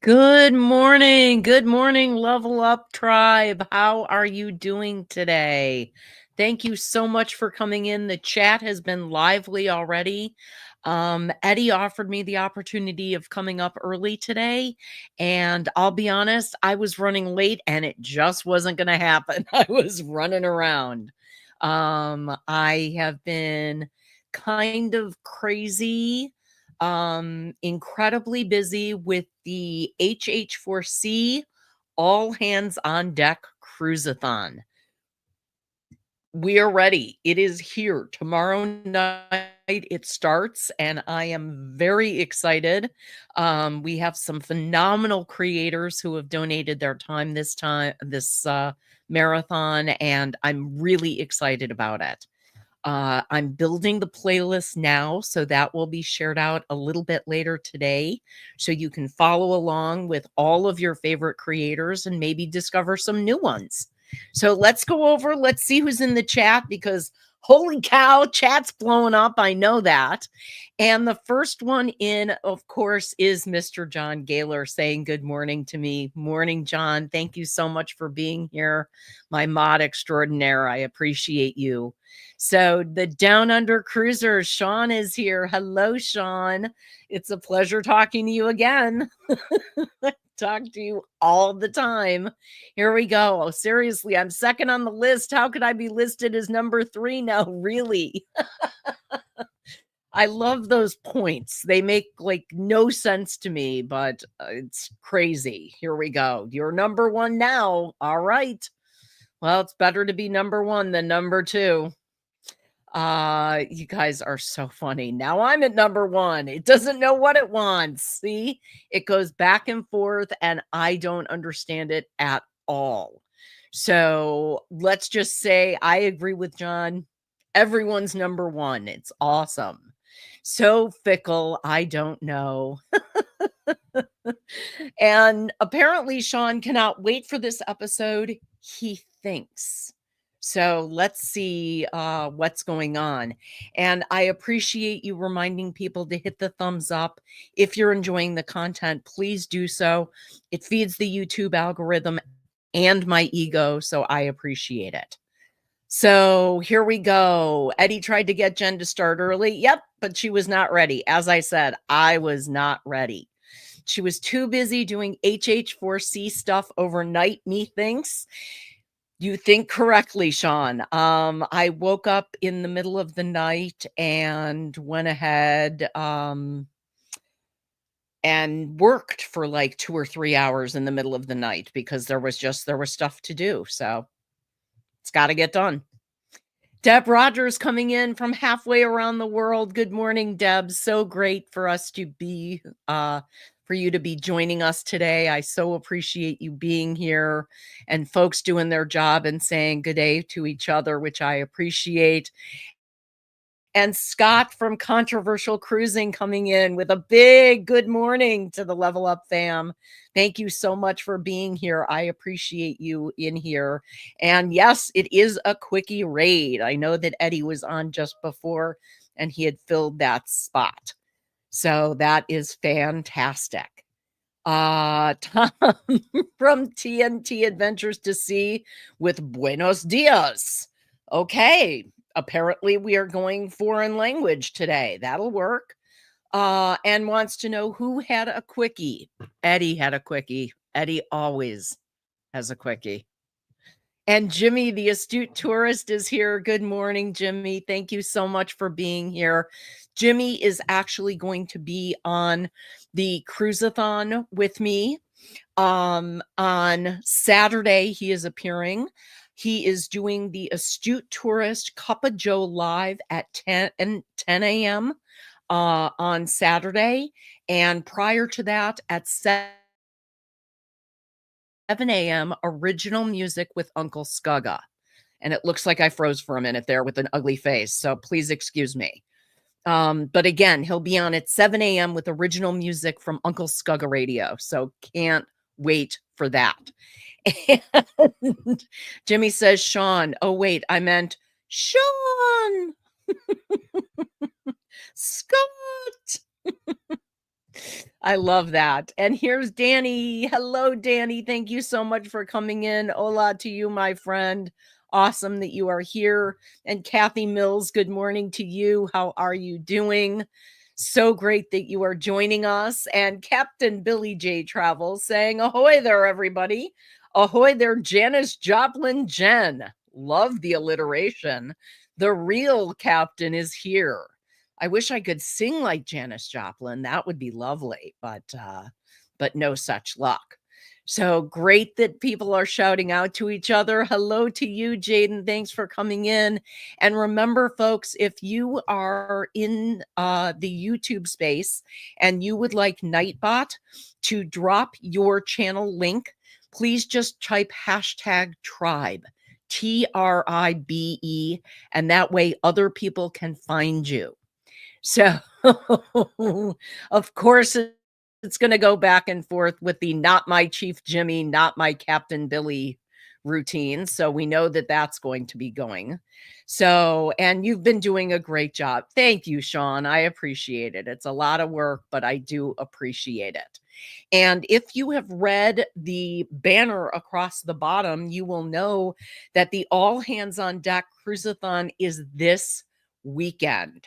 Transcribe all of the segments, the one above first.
Good morning. Good morning, Level Up Tribe. How are you doing today? Thank you so much for coming in. The chat has been lively already. Eddie offered me the opportunity of coming up early today, and I'll be honest, I was running late and it just wasn't going to happen. I was running around. I have been kind of crazy, incredibly busy with the HH4C All Hands on Deck Cruiseathon. We are ready. It is here. Tomorrow night it starts, and I am very excited. We have some phenomenal creators who have donated their time this marathon, and I'm really excited about it. I'm building the playlist now, so that will be shared out a little bit later today, so you can follow along with all of your favorite creators and maybe discover some new ones. So let's go over, let's see who's in the chat, because holy cow, chat's blowing up. I know that. And the first one in, of course, is Mr. John Gaylor saying good morning to me. Morning, John. Thank you so much for being here. My mod extraordinaire. I appreciate you. So the Down Under Cruisers, Sean is here. Hello, Sean. It's a pleasure talking to you again. Talk to you all the time. Here we go. Oh, seriously, I'm second on the list. How could I be listed as number 3 now? Really? I love those points. They make like no sense to me, but it's crazy. Here we go. You're number 1 now. All right. Well, it's better to be number 1 than number 2. You guys are so funny. Now I'm at number 1. It doesn't know what it wants. See, it goes back and forth, and I don't understand it at all. So let's just say I agree with John. Everyone's number 1. It's awesome. So fickle. I don't know. And apparently, Sean cannot wait for this episode. He thinks. So let's see what's going on. And I appreciate you reminding people to hit the thumbs up. If you're enjoying the content, please do so. It feeds the YouTube algorithm and my ego, so I appreciate it. So here we go. Eddie tried to get Jen to start early. Yep, but she was not ready. As I said, I was not ready. She was too busy doing HH4C stuff overnight, methinks. You think correctly, Sean. I woke up in the middle of the night and went ahead and worked for like 2 or 3 hours in the middle of the night because there was stuff to do. So it's got to get done. Deb Rogers coming in from halfway around the world. Good morning, Deb. So great for us to be for you to be joining us today. I so appreciate you being here and folks doing their job and saying good day to each other, which I appreciate. And Scott from Controversial Cruising coming in with a big good morning to the Level Up fam. Thank you so much for being here. I appreciate you in here. And yes, it is a quickie raid. I know that Eddie was on just before and he had filled that spot. So that is fantastic. Tom from TNT Adventures to Sea with Buenos Dias. Okay, apparently we are going foreign language today. That'll work. And wants to know who had a quickie. Eddie had a quickie. Eddie always has a quickie. And Jimmy, the astute tourist, is here. Good morning, Jimmy. Thank you so much for being here. Jimmy is actually going to be on the cruiseathon with me. On Saturday, he is appearing. He is doing the Astute Tourist Cup of Joe live at 10 a.m. On Saturday. And prior to that, at 7 a.m., original music with Uncle Scugga. And it looks like I froze for a minute there with an ugly face, so please excuse me. But again, he'll be on at 7 a.m. with original music from Uncle Scugga Radio, so can't wait for that. And Jimmy says, Sean. Oh, wait, I meant Sean. Scott. I love that. And here's Danny. Hello, Danny. Thank you so much for coming in. Hola to you, my friend. Awesome that you are here. And Kathy Mills, good morning to you. How are you doing? So great that you are joining us. And Captain Billy J. Travels saying, ahoy there, everybody. Ahoy there, Janice Joplin Jen. Love the alliteration. The real captain is here. I wish I could sing like Janis Joplin. That would be lovely, but no such luck. So great that people are shouting out to each other. Hello to you, Jaden. Thanks for coming in. And remember, folks, if you are in the YouTube space and you would like Nightbot to drop your channel link, please just type hashtag tribe, TRIBE, and that way other people can find you. So, of course, it's going to go back and forth with the not my Chief Jimmy, not my Captain Billy routine. So we know that that's going to be going. So, and you've been doing a great job. Thank you, Sean. I appreciate it. It's a lot of work, but I do appreciate it. And if you have read the banner across the bottom, you will know that the All Hands on Deck Cruisathon is this weekend.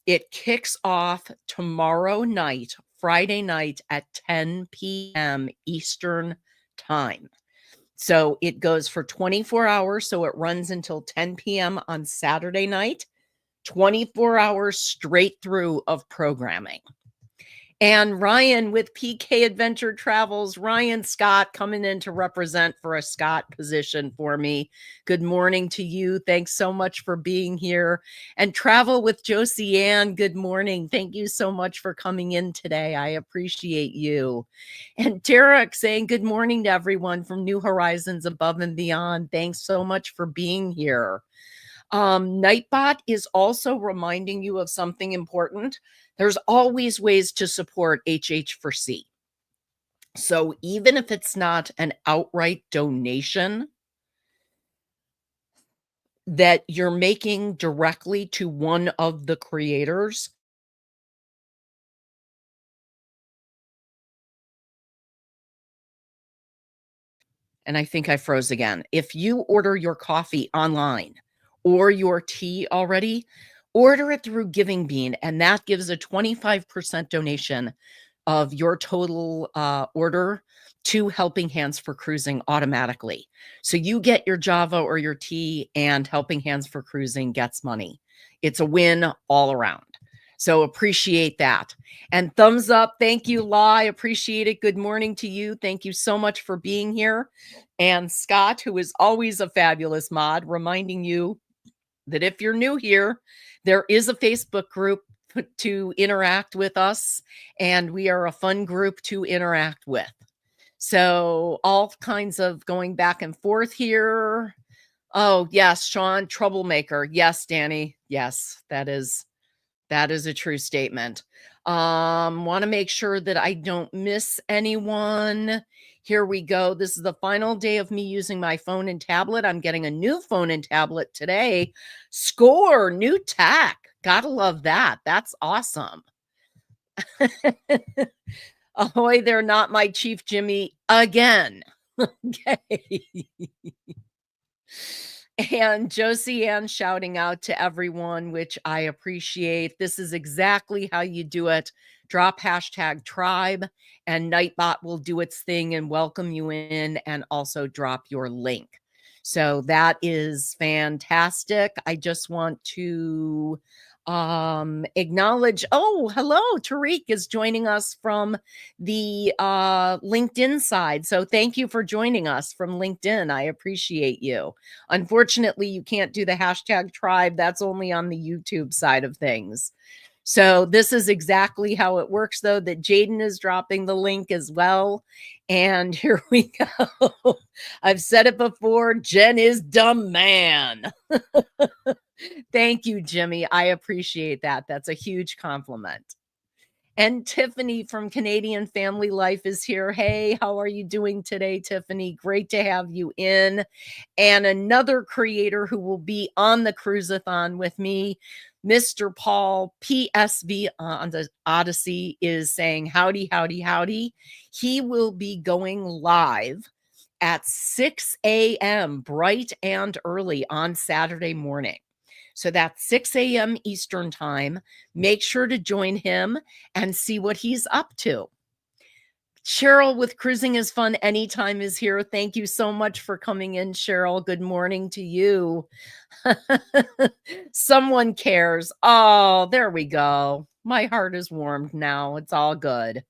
It kicks off tomorrow night, Friday night at 10 p.m. Eastern Time. So it goes for 24 hours. So it runs until 10 p.m. on Saturday night, 24 hours straight through of programming. And Ryan with PK Adventure Travels, Ryan Scott coming in to represent for a Scott position for me. Good morning to you. Thanks so much for being here. And Travel with Josie Ann, good morning. Thank you so much for coming in today. I appreciate you. And Derek saying good morning to everyone from New Horizons Above and Beyond. Thanks so much for being here. Nightbot is also reminding you of something important. There's always ways to support HH4C. So even if it's not an outright donation that you're making directly to one of the creators, and I think I froze again. If you order your coffee online or your tea already, order it through Giving Bean, and that gives a 25% donation of your total order to Helping Hands for Cruising automatically. So you get your Java or your tea, and Helping Hands for Cruising gets money. It's a win all around. So appreciate that. And thumbs up. Thank you, La. I appreciate it. Good morning to you. Thank you so much for being here. And Scott, who is always a fabulous mod, reminding you that if you're new here, there is a Facebook group to interact with us, and we are a fun group to interact with. So all kinds of going back and forth here. Oh, yes, Sean, troublemaker. Yes, Danny. Yes, that is a true statement. Want to make sure that I don't miss anyone. Here we go. This is the final day of me using my phone and tablet. I'm getting a new phone and tablet today. Score, new tech. Gotta love that. That's awesome. Ahoy, they're not my Chief Jimmy again. Okay. And Josie Ann shouting out to everyone, which I appreciate. This is exactly how you do it. Drop hashtag tribe, and Nightbot will do its thing and welcome you in, and also drop your link. So that is fantastic. I just want to acknowledge, oh, hello, Tariq is joining us from the LinkedIn side. So thank you for joining us from LinkedIn. I appreciate you. Unfortunately, you can't do the hashtag tribe. That's only on the YouTube side of things. So this is exactly how it works, though, that Jaden is dropping the link as well. And here we go. I've said it before. Jen is dumb man. Thank you, Jimmy. I appreciate that. That's a huge compliment. And Tiffany from Canadian Family Life is here. Hey, how are you doing today, Tiffany? Great to have you in. And another creator who will be on the cruiseathon with me, Mr. Paul PSV on the Odyssey, is saying howdy, howdy, howdy. He will be going live at 6 a.m. bright and early on Saturday morning. So that's 6 a.m. Eastern time. Make sure to join him and see what he's up to. Cheryl with Cruising is Fun Anytime is here. Thank you so much for coming in, Cheryl. Good morning to you. Someone cares. Oh, there we go. My heart is warmed now. It's all good.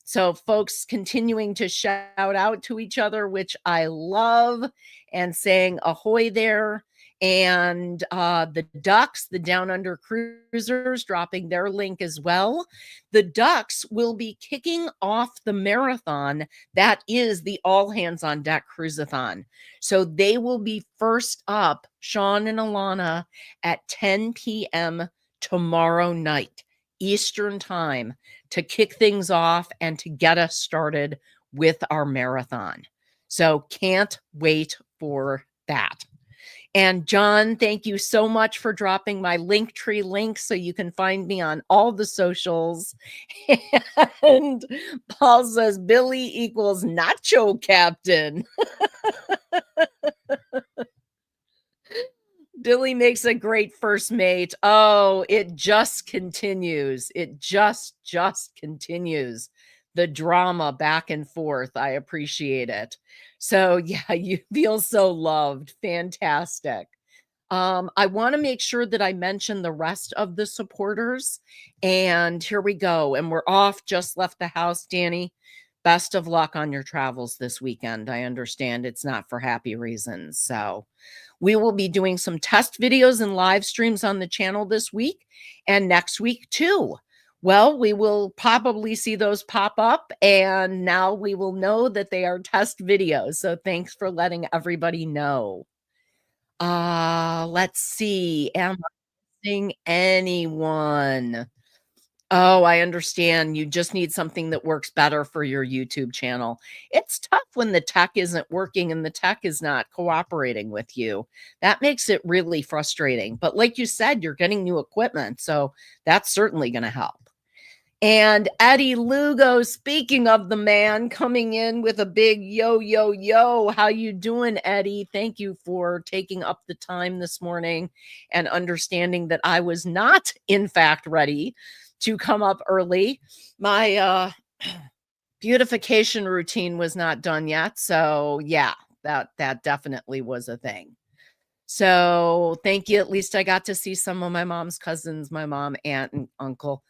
So folks continuing to shout out to each other, which I love, and saying ahoy there. And the Ducks, the Down Under Cruisers, dropping their link as well. The Ducks will be kicking off the marathon that is the All Hands on Deck Cruiseathon. So they will be first up, Sean and Alana, at 10 p.m. tomorrow night, Eastern time, to kick things off and to get us started with our marathon. So can't wait for that. And John, thank you so much for dropping my Linktree link so you can find me on all the socials. And Paul says Billy equals nacho captain. Billy makes a great first mate. Oh, it just continues. It just continues. The drama back and forth. I appreciate it. So yeah, you feel so loved. Fantastic. I want to make sure that I mention the rest of the supporters. And here we go. And we're off. Just left the house, Danny. Best of luck on your travels this weekend. I understand it's not for happy reasons. So we will be doing some test videos and live streams on the channel this week and next week too. Well, we will probably see those pop up, and now we will know that they are test videos. So thanks for letting everybody know. Let's see. Am I missing anyone? Oh, I understand. You just need something that works better for your YouTube channel. It's tough when the tech isn't working and the tech is not cooperating with you. That makes it really frustrating. But like you said, you're getting new equipment, so that's certainly going to help. And Eddie Lugo, speaking of the man, coming in with a big yo, yo, yo. How you doing, Eddie? Thank you for taking up the time this morning and understanding that I was not, in fact, ready to come up early. My beautification routine was not done yet. So yeah, that definitely was a thing. So thank you. At least I got to see some of my mom's cousins, my mom, aunt, and uncle.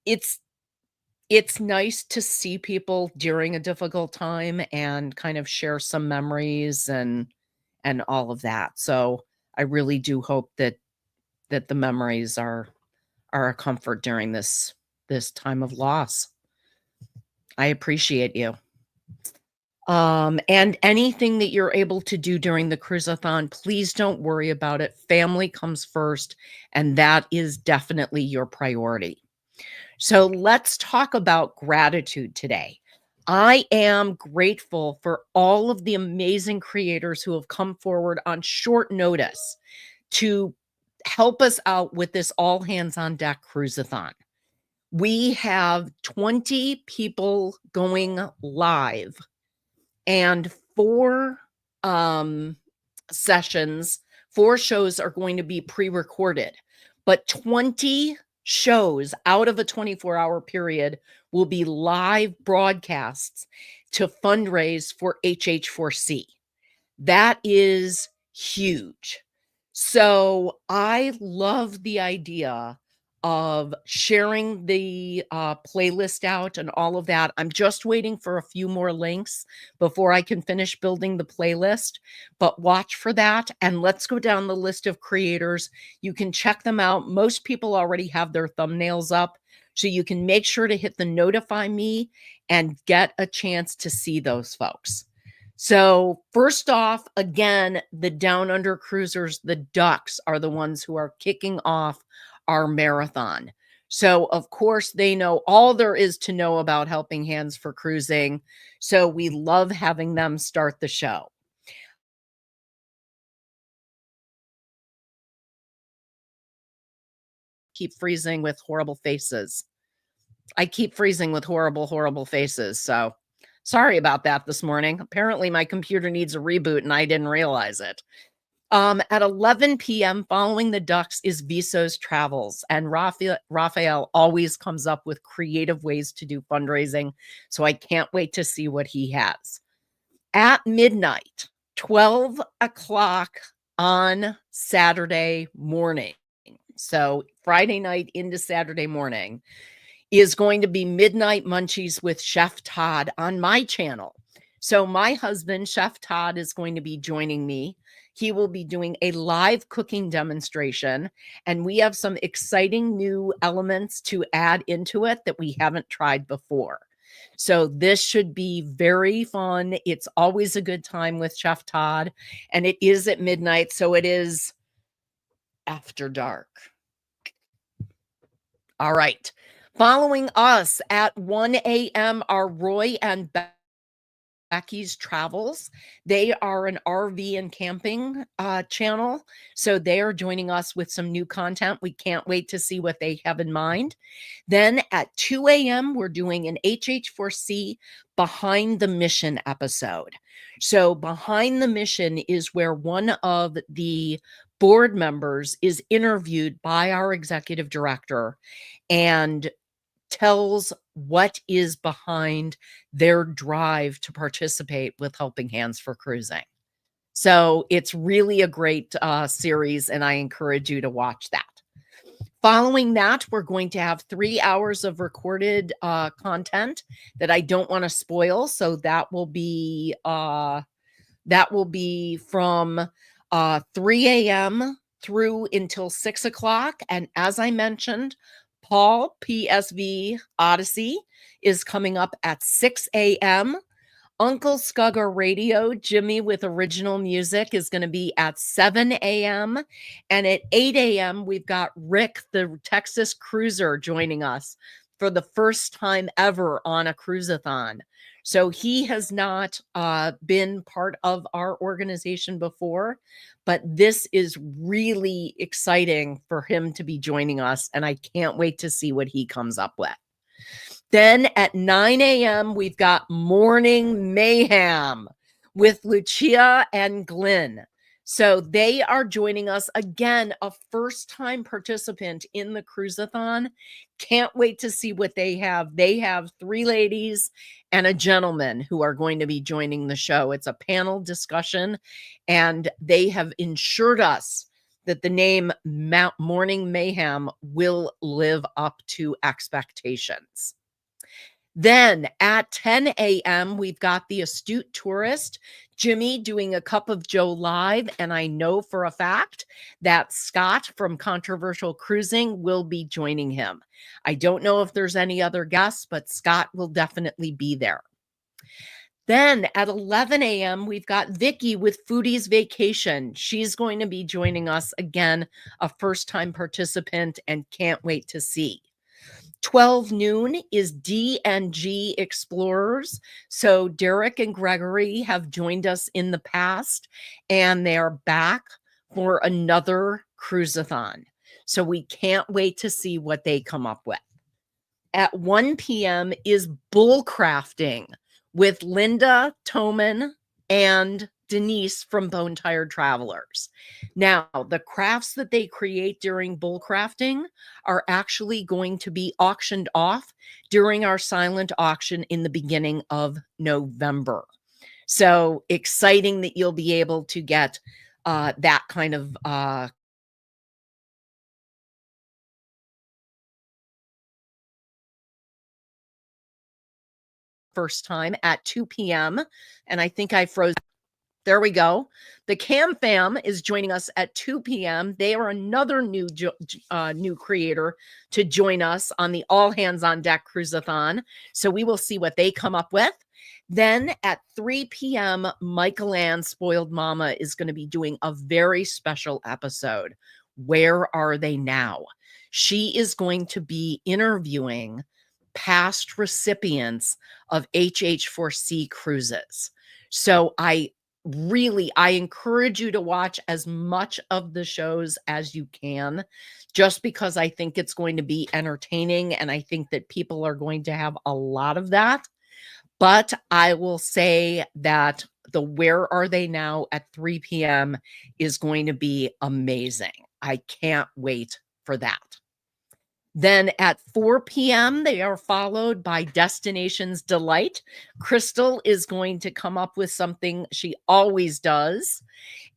It's nice to see people during a difficult time and kind of share some memories and all of that. So I really do hope that the memories are a comfort during this time of loss. I appreciate you. And anything that you're able to do during the cruiseathon, please don't worry about it. Family comes first, and that is definitely your priority. So let's talk about gratitude today. I am grateful for all of the amazing creators who have come forward on short notice to help us out with this All Hands on Deck cruiseathon. We have 20 people going live and 4 sessions, 4 shows are going to be pre-recorded, but 20 shows out of a 24-hour period will be live broadcasts to fundraise for HH4C. That is huge. So I love the idea of sharing the playlist out and all of that. I'm just waiting for a few more links before I can finish building the playlist, but watch for that. And let's go down the list of creators. You can check them out. Most people already have their thumbnails up, so you can make sure to hit the notify me and get a chance to see those folks. So first off, again, the Down Under Cruisers, the Ducks, are the ones who are kicking off our marathon. So, of course, they know all there is to know about Helping Hands for Cruising. So, we love having them start the show. Keep freezing with horrible faces. I keep freezing with horrible, horrible faces. So, sorry about that this morning. Apparently, my computer needs a reboot and I didn't realize it. At 11 p.m., following the Ducks is Visos Travels, and Raphael always comes up with creative ways to do fundraising, so I can't wait to see what he has. At midnight, 12 o'clock on Saturday morning, so Friday night into Saturday morning, is going to be Midnight Munchies with Chef Todd on my channel. So my husband, Chef Todd, is going to be joining me. He will be doing a live cooking demonstration, and we have some exciting new elements to add into it that we haven't tried before. So this should be very fun. It's always a good time with Chef Todd, and it is at midnight, so it is after dark. All right. Following us at 1 a.m. are Roy and Becky's Travels. They are an RV and camping channel. So they are joining us with some new content. We can't wait to see what they have in mind. Then at 2 a.m., we're doing an HH4C Behind the Mission episode. So Behind the Mission is where one of the board members is interviewed by our executive director and tells what is behind their drive to participate with Helping Hands for Cruising. So it's really a great series, and I encourage you to watch that. Following that, we're going to have 3 hours of recorded content that I don't want to spoil. So that will be from 3 a.m. through until 6 o'clock. And as I mentioned, Paul, PSV Odyssey, is coming up at 6 a.m. Uncle Scugger Radio, Jimmy with original music, is going to be at 7 a.m. And at 8 a.m., we've got Rick, the Texas Cruiser, joining us for the first time ever on a cruisathon. So he has not been part of our organization before, but this is really exciting for him to be joining us, and I can't wait to see what he comes up with. Then at 9 a.m., we've got Morning Mayhem with Lucia and Glenn. So they are joining us again, a first-time participant in the cruisathon. Can't wait to see what they have. They have 3 ladies and a gentleman who are going to be joining the show. It's a panel discussion, and they have ensured us that the name Morning Mayhem will live up to expectations. Then at 10 a.m., we've got the Astute Tourist, Jimmy, doing a Cup of Joe live. And I know for a fact that Scott from Controversial Cruising will be joining him. I don't know if there's any other guests, but Scott will definitely be there. Then at 11 a.m., we've got Vicky with Foodie's Vacation. She's going to be joining us again, a first-time participant, and can't wait to see. 12 noon is D&G Explorers. So Derek and Gregory have joined us in the past, and they are back for another cruisathon. So we can't wait to see what they come up with. At 1 p.m. is Bullcrafting with Linda Toman and Denise from Bone Tired Travelers. Now, the crafts that they create during bullcrafting are actually going to be auctioned off during our silent auction in the beginning of November. So exciting that you'll be able to get that kind of first time at 2 p.m. And I think I froze. There we go. The Cam Fam is joining us at 2 p.m. They are another new creator to join us on the All Hands on Deck Cruisathon. So we will see what they come up with. Then at 3 p.m., Michael Ann, Spoiled Mama, is going to be doing a very special episode. Where are they now? She is going to be interviewing past recipients of HH4C cruises. So I encourage you to watch as much of the shows as you can, just because I think it's going to be entertaining and I think that people are going to have a lot of that. But I will say that the Where Are They Now at 3 p.m. is going to be amazing. I can't wait for that. Then at 4 p.m., they are followed by Destinations Delight. Crystal is going to come up with something she always does.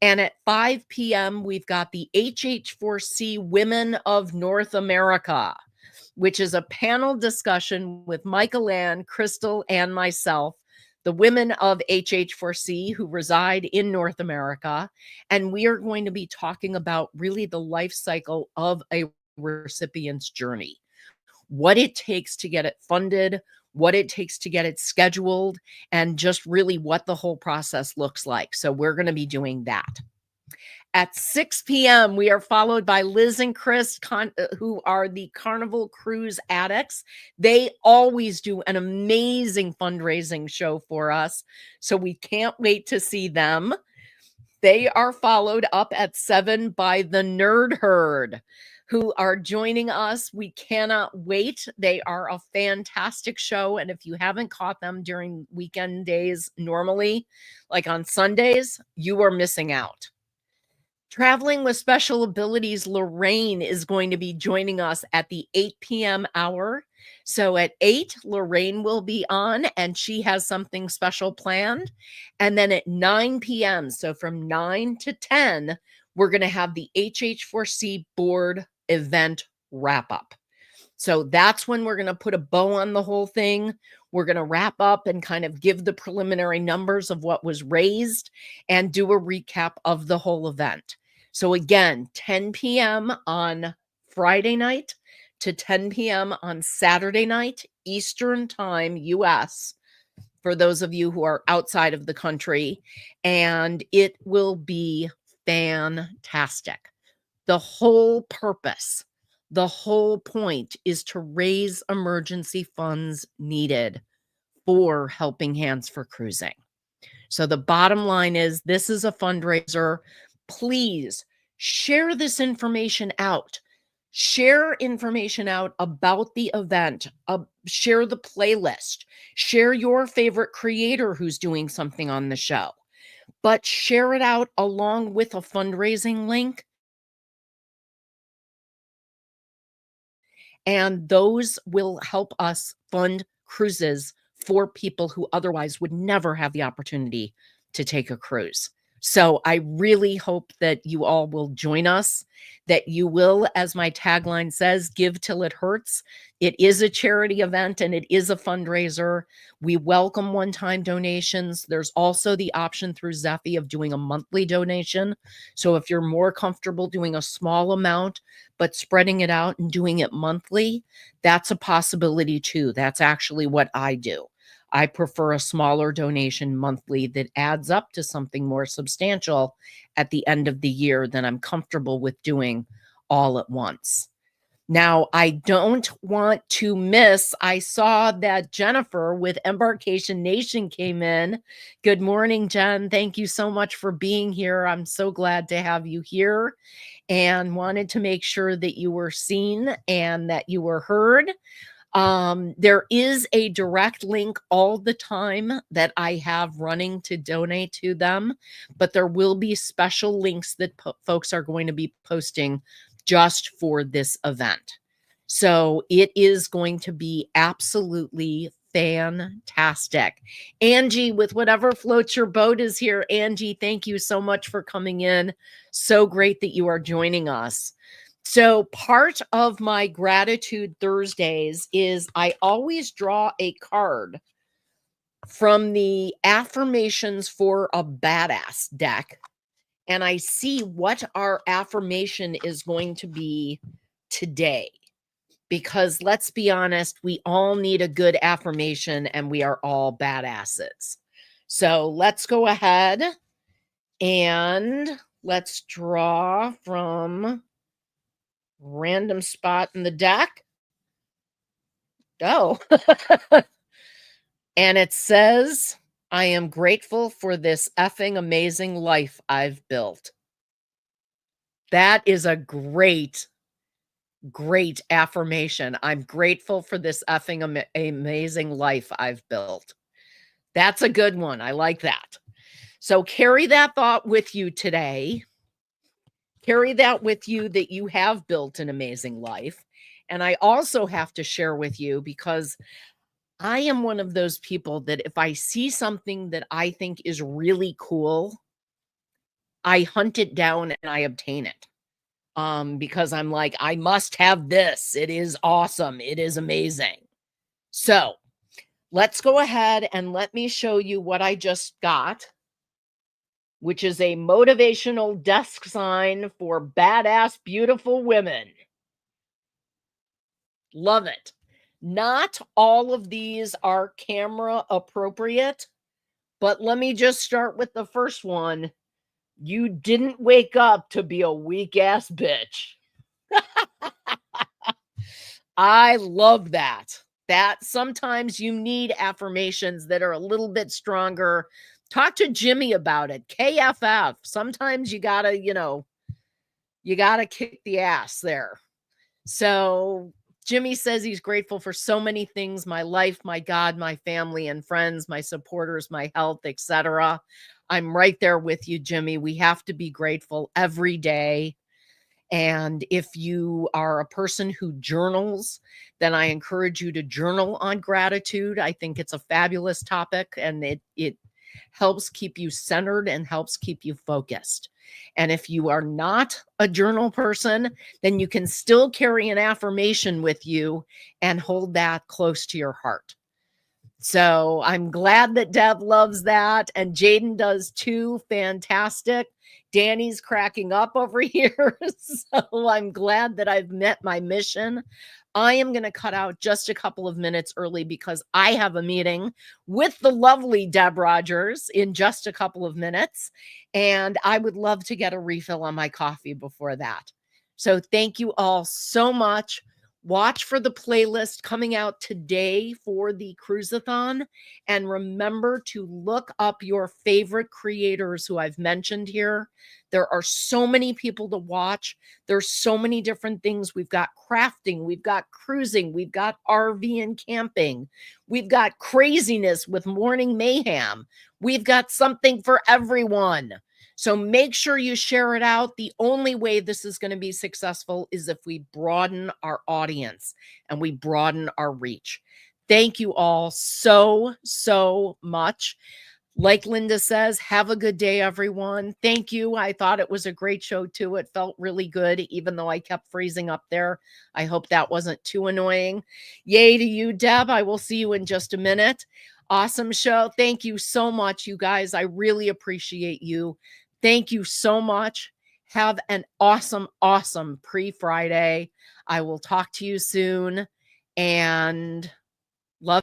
And at 5 p.m., we've got the HH4C Women of North America, which is a panel discussion with Michael Ann, Crystal, and myself, the women of HH4C who reside in North America. And we are going to be talking about really the life cycle of a recipient's journey, what it takes to get it funded, what it takes to get it scheduled, and just really what the whole process looks like. So we're going to be doing that. At 6 p.m., we are followed by Liz and Chris, who are the Carnival Cruise addicts. They always do an amazing fundraising show for us, so we can't wait to see them. They are followed up at 7 by the Nerd Herd, who are joining us. We cannot wait. They are a fantastic show. And if you haven't caught them during weekend days normally, like on Sundays, you are missing out. Traveling with Special Abilities, Lorraine is going to be joining us at the 8 p.m. hour. So at 8, Lorraine will be on, and she has something special planned. And then at 9 p.m., so from 9 to 10, we're going to have the HH4C board event wrap up. So that's when we're going to put a bow on the whole thing. We're going to wrap up and kind of give the preliminary numbers of what was raised and do a recap of the whole event. So again, 10 p.m. on Friday night to 10 p.m. on Saturday night, Eastern Time, US, for those of you who are outside of the country. And it will be fantastic. The whole purpose, the whole point is to raise emergency funds needed for Helping Hands for Cruising. So the bottom line is, this is a fundraiser. Please share this information out. Share information out about the event. Share the playlist. Share your favorite creator who's doing something on the show. But share it out along with a fundraising link. And those will help us fund cruises for people who otherwise would never have the opportunity to take a cruise. So I really hope that you all will join us, that you will, as my tagline says, give till it hurts. It is a charity event and it is a fundraiser. We welcome one-time donations. There's also the option through Zephy of doing a monthly donation. So if you're more comfortable doing a small amount, but spreading it out and doing it monthly, that's a possibility too. That's actually what I do. I prefer a smaller donation monthly that adds up to something more substantial at the end of the year than I'm comfortable with doing all at once. Now, I don't want to miss, I saw that Jennifer with Embarkation Nation came in. Good morning, Jen. Thank you so much for being here. I'm so glad to have you here, and wanted to make sure that you were seen and that you were heard. There is a direct link all the time that I have running to donate to them, but there will be special links that folks are going to be posting just for this event. So it is going to be absolutely fantastic. Angie with Whatever Floats Your Boat is here. Angie, thank you so much for coming in. So great that you are joining us. So part of my Gratitude Thursdays is I always draw a card from the Affirmations for a Badass deck, and I see what our affirmation is going to be today. Because let's be honest, we all need a good affirmation and we are all badasses. So let's go ahead and let's draw from Random spot in the deck. Oh. And it says, I am grateful for this effing amazing life I've built. That is a great affirmation. I'm grateful for this effing amazing life I've built. That's a good one. I like that. So carry that thought with you today. Carry that with you that you have built an amazing life. And I also have to share with you, because I am one of those people that if I see something that I think is really cool, I hunt it down and I obtain it. Because I'm like, I must have this. It is awesome. It is amazing. So let's go ahead and let me show you what I just got, which is a motivational desk sign for badass, beautiful women. Love it. Not all of these are camera appropriate, but let me just start with the first one. You didn't wake up to be a weak ass bitch. I love that. That sometimes you need affirmations that are a little bit stronger. Talk to Jimmy about it. KFF. Sometimes you gotta, you gotta kick the ass there. So Jimmy says he's grateful for so many things: my life, my God, my family and friends, my supporters, my health, etc. I'm right there with you, Jimmy. We have to be grateful every day. And if you are a person who journals, then I encourage you to journal on gratitude. I think it's a fabulous topic, and it helps keep you centered and helps keep you focused. And if you are not a journal person, then you can still carry an affirmation with you and hold that close to your heart. So I'm glad that Deb loves that, and Jaden does too. Fantastic. Danny's cracking up over here. So I'm glad that I've met my mission. I am going to cut out just a couple of minutes early because I have a meeting with the lovely Deb Rogers in just a couple of minutes, and I would love to get a refill on my coffee before that. So thank you all so much. Watch for the playlist coming out today for the Cruiseathon. And remember to look up your favorite creators who I've mentioned here. There are so many people to watch. There's so many different things. We've got crafting, we've got cruising, we've got RV and camping. We've got craziness with Morning Mayhem. We've got something for everyone. So make sure you share it out. The only way this is going to be successful is if we broaden our audience and we broaden our reach. Thank you all so, so much. Like Linda says, have a good day, everyone. Thank you. I thought it was a great show, too. It felt really good, even though I kept freezing up there. I hope that wasn't too annoying. Yay to you, Deb. I will see you in just a minute. Awesome show. Thank you so much, you guys. I really appreciate you. Thank you so much. Have an awesome, awesome pre-Friday. I will talk to you soon, and love